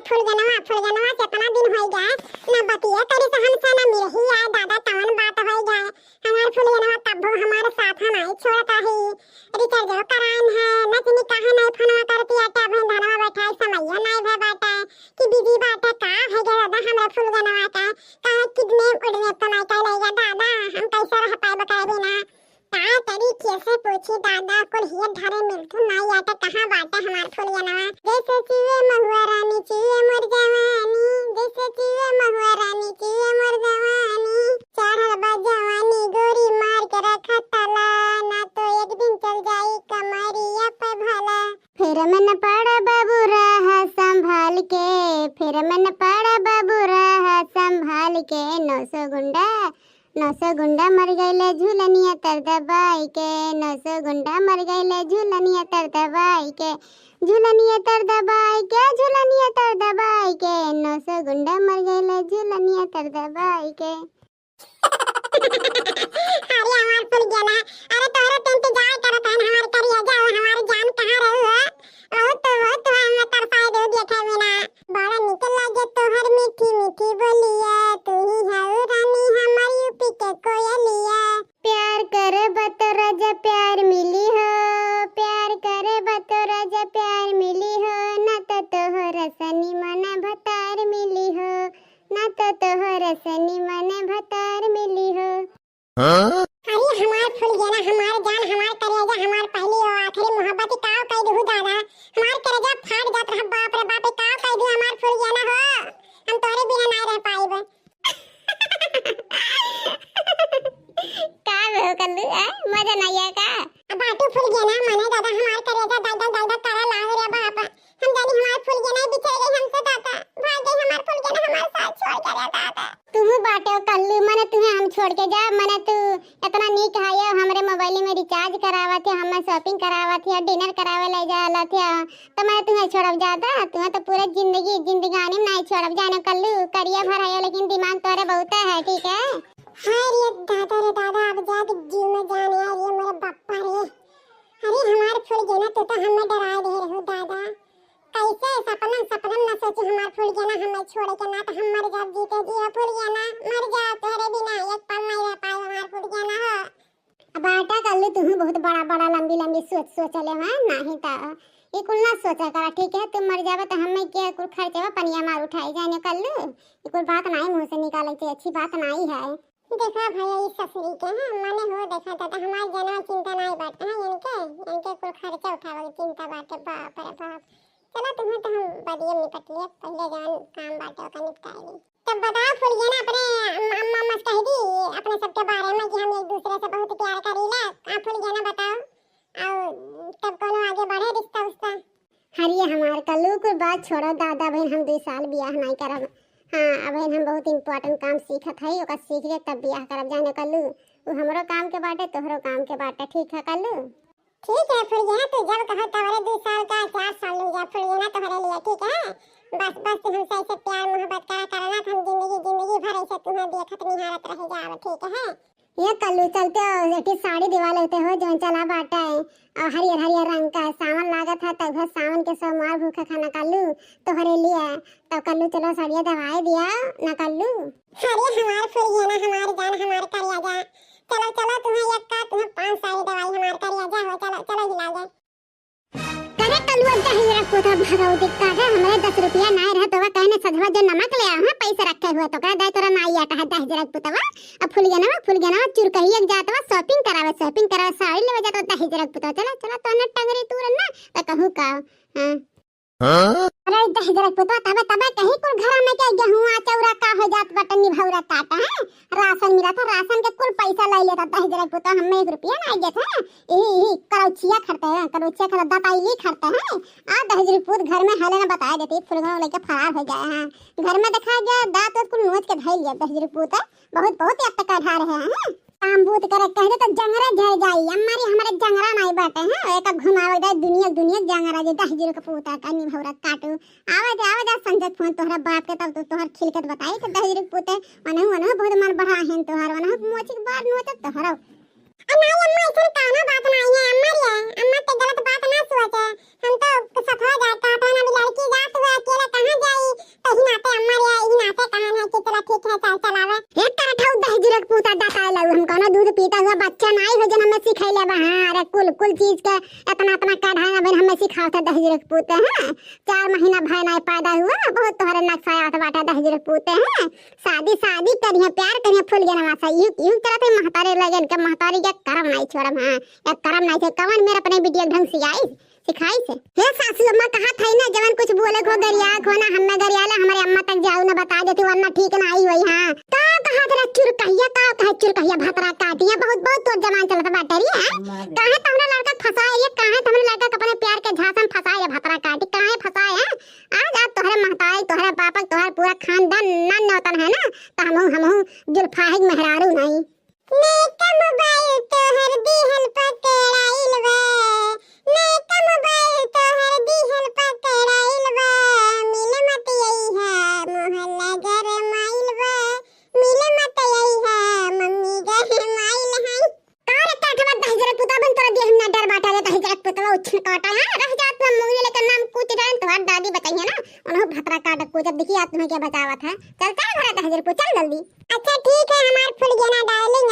फुलगनवा से इतना दिन हो गया ना बतिया करे से हमसे ना मिलही आए दादा तवन बात हो गया। हमार फुलगनवा तब हमारे साथ नहीं छोड़ता है। रिचार्ज कराइन है न तनी कहा नहीं फोनवा करती आटा बहन धनवा बैठा है समैया नहीं भे बाटा कि बीबी बाटा का है दादा हमरा फुलगनवा का किडने उड़ने कमाई का लेगा दादा हम कैसे रह पाए बताए बिना का तरीके से पूछी दादा को हिय धरे मिलथु नहीं आटा कहां बाटा हमार फुलगनवा जैसे चूहे महुआ रानी चूहे मोर जवानी जैसे चूहे महुआ रानी चूहे मोर जवानी चढ़ल बा जवानी गोरी मार के रखा तला ना तो एक दिन चल जाई कमरिया पे भला फिर मन पड़ा बाबू रहा संभाल के फिर मन पड़ा बाबू रहा संभाल के 900 गुंडा मर गईले झूलनिया तर दबाई के 900 गुंडा मर गईले झूलनिया तर दबाई के झूलनिया तर दबाई के झूलनिया तर दबाई के 900 गुंडा मर गईले झूलनिया तर दबाई के। अरे हमार फुल गया ना अरे तोरे टेंट जाए करत है हमार करिया जाओ हमार जान कहां रहो बहुत हम तरफाए दे बैठे बिना बड़ा निकल लागे तोहर मीठी मीठी बोलिया तू ही है रानी हमार यूपी के कोयलिया प्यार करे बतोरा जब प्यार मिली हो प्यार करे बतोरा जब प्यार मिली हो ना तो तोहर सनी मन भतार मिली हो ना तो तोहर सनी मन भतार मिली हो। अरे हमार फुल गया ना हमार जान हमार करेजा हमार पहली और आखिरी मोहब्बत काव कह दहु दादा हमार करेजा फाट जात रह बाप रे बाप काव कह दहु हमार फुल गया ना हो हम तोरे बिना नहीं रह पाइब का हो कल्लू मजा नहीं आया का बाटू फुल गया ना माने दादा हमार करेजा दादा तारा लाओ रे बाप हम जानी हमार फुल गया ना बिछड़ गई हमसे दादा भाग गई हमार फुल गया ना हमार साथ छोड़ के दादा तुम बाटे कल्लू माने तुम्हें हम छोड़ के जा माने तू इतना नीक है हमरे मोबाइल में रिचार्ज करावा थे हमें शॉपिंग करावा थे डिनर करावे ले जाला थे तो मैं तुम्हें छोड़ब जाता तुम्हें तो पूरे जिंदगानी में नहीं छोड़ब जाने कल्लू करिया भर है लेकिन दिमाग तोरे बहुत है ठीक है। अरे दादा अब जा जीव में जान है ये मेरे बापा रे अरे हमार फूल गया ना तो हमें डरा दे रहे दादा कैसे सपना ना सोची हमार फूल गया ना हमें छोड़ के ना तो हम मर जा जीते जी फूल गया ना मर जा तेरे बिना एक पल नहीं रह पाए हमार फूल गया ना हो अब आटा कल्लू तुम बहुत बड़ा लंबी सोच ले हां नहीं ता ये कुल ना सोचा करा ठीक है तुम मर जावे तो हमें क्या कुल खर्चवा पनिया मार उठाई जाने कल्लू ये कुल बात नहीं मुंह से निकाले की अच्छी बात नहीं है। देखा भैया इस ससुरी के हैं माने हो देखा था हमार जना चिंता नहीं बात है इनके कुल खर्चा उठावे चिंता बात है बाप रे बाप चलो तुम्हें तो हम बढ़िया निपट लिए पहले जान काम बातों का निपटाए ली तब बताओ फुल गया ना अपने अम्मा मत कह दी अपने सबके बारे में कि हम एक दूसरे से बहुत प्यार करीला आप फुल गया ना बताओ और तब कोनो आगे बढ़े रिश्ता उसका। हरिया हमार कल्लू को बात छोड़ो दादा बहन हम 2 साल ब्याह नहीं करब हां अब हम बहुत इंपॉर्टेंट काम सीखत है ओका सीख के तब ब्याह करब जाने कल्लू वो हमरो काम के बाटे तोहरो काम के बाटे ठीक है कल्लू ठीक है फुल गया तो जब कहो तवरे 2 साल का 4 साल लग जा फुल गया तोहरे लिए ठीक है बस हमसे ऐसे प्यार मोहब्बत करना हम जिंदगी भर ऐसे तुम्हें देखत निहारत रह जाओ ठीक है। ये कल्लू चलते हो एटी साड़ी दिवा लेते हो जो चला बाटा है और हरियर रंग का सावन लागत है तब सावन के सब मार भूखा खाना कल्लू तोहरे लिए तो कल्लू चलो साड़िया दवाई दिया ना कल्लू अरे हमार फुल गया ना हमार जान हमार करिया जा चलो तुम्हें एक का तुम्हें 5 साड़ी दवाई हमार करिया जा हो चलो हिला जा करे कल्लू अंता ही रखो था भगाओ दिक्का है हमारे 10 रुपया नहीं रहा तो वह कहने सधवा जो नमक ले हां पैसे रखे हुए तो कह दे तोरा नाई आटा है 10 जरा पुतवा अब फुल गया ना चुर कही एक जातवा शॉपिंग करावे साड़ी लेवे जातो 10 जरा पुतवा चला तो न टंगरी तू ना तो कहू का हां अरे 10 जरा पुतवा तबे कहीं कुल घर में के गेहूं चौरा का हो जात बटन निभौरा काटा है राशन मिला था राशन के कुल पैसा ले लेता 10 जरा पुतवा हमें 1 रुपया नहीं देता यही करौचिया खरता दाताईली खरता है आ 10 रुपया घर में हले ना बता देती फुलगनो लेके फरार हो गया है घर में देखा गया दांत कुल नोच के धइल गया 10 रुपया बहुत एक टका ढा रहे हैं काम बूत करे कहते तो जंगरा झड़ जाई हमारे जंगरा नहीं बाटे हैं एक घुमावे दे दुनिया जंगरा जे 10 रुपया पूता का निभौरा काटू आवाज संजय फोन तोहरा बाप के तब तो तोहर खिलकत बताई तो 10 रुपया पूते वना बहुत मन बढ़ा है तोहर वना मोची के बार नोच तोहरा नहीं अम्मा ऐसे काना बात नहीं है अम्मा तो गलत बात ना सोचे हम तो सफा जाता था ना लड़की जात हुआ अकेला कहां जाई कुल चीज के इतना इतना काढ़ाएंगे बहन हमें सिखाओ था दहेज के पूते हैं 4 महीना भाई नहीं पैदा हुआ बहुत तोहरे नक्शा आत बाटा दहेज के पूते हैं शादी शादी करिए प्यार करिए फूल गया नवासा यूं चला थे महतारे लगन के महतारी के करम नहीं छोड़म हां एक करम नहीं थे कवन मेरे अपने वीडियो ढंग से आई सिखाई से हे सासू अम्मा कहा था ना जवन कुछ बोले खो गरिया खोना हमें गरियाला हमारे अम्मा तक जाऊ ना बता देती वरना ठीक ना आई होई हां का कहा तेरा चुरकहिया का कहा चुरकहिया भतरा काटिया बहुत बहुत तो जवान चलत बाटरी है काहे तमने लड़का फसाए ये काहे तमने लड़का अपने प्यार के झांसा में फसाए भतरा काटी काहे फसाए है आज आप तोहरे महताई तोहरे पापा तोहरे पूरा खानदान नन नौतन है ना त हमहू जुल्फाहिग मेहरारू नहीं नेका मोबाइल तोहर दिहल पकड़ाइल बा नेका मोबाइल तोहर दिहल पकड़ाइल बा मिले मत यही है मोहल्ला गरमाइल बा मिले मत यही है मम्मी गरमाइल है कार काठवा दहजरत पुता बन तोरा देह में डर बाटा रे दहजरत पुतवा उछल काटा है रह जात में मूवी लेकर नाम कूट डाल तोहर दादी बताइए ना उन्हों भतरा काट को जब देखिए आप तुम्हें क्या बचावत है चल चल घर दहजरत चल जल्दी अच्छा ठीक है हमार फुल गेना डालेंगे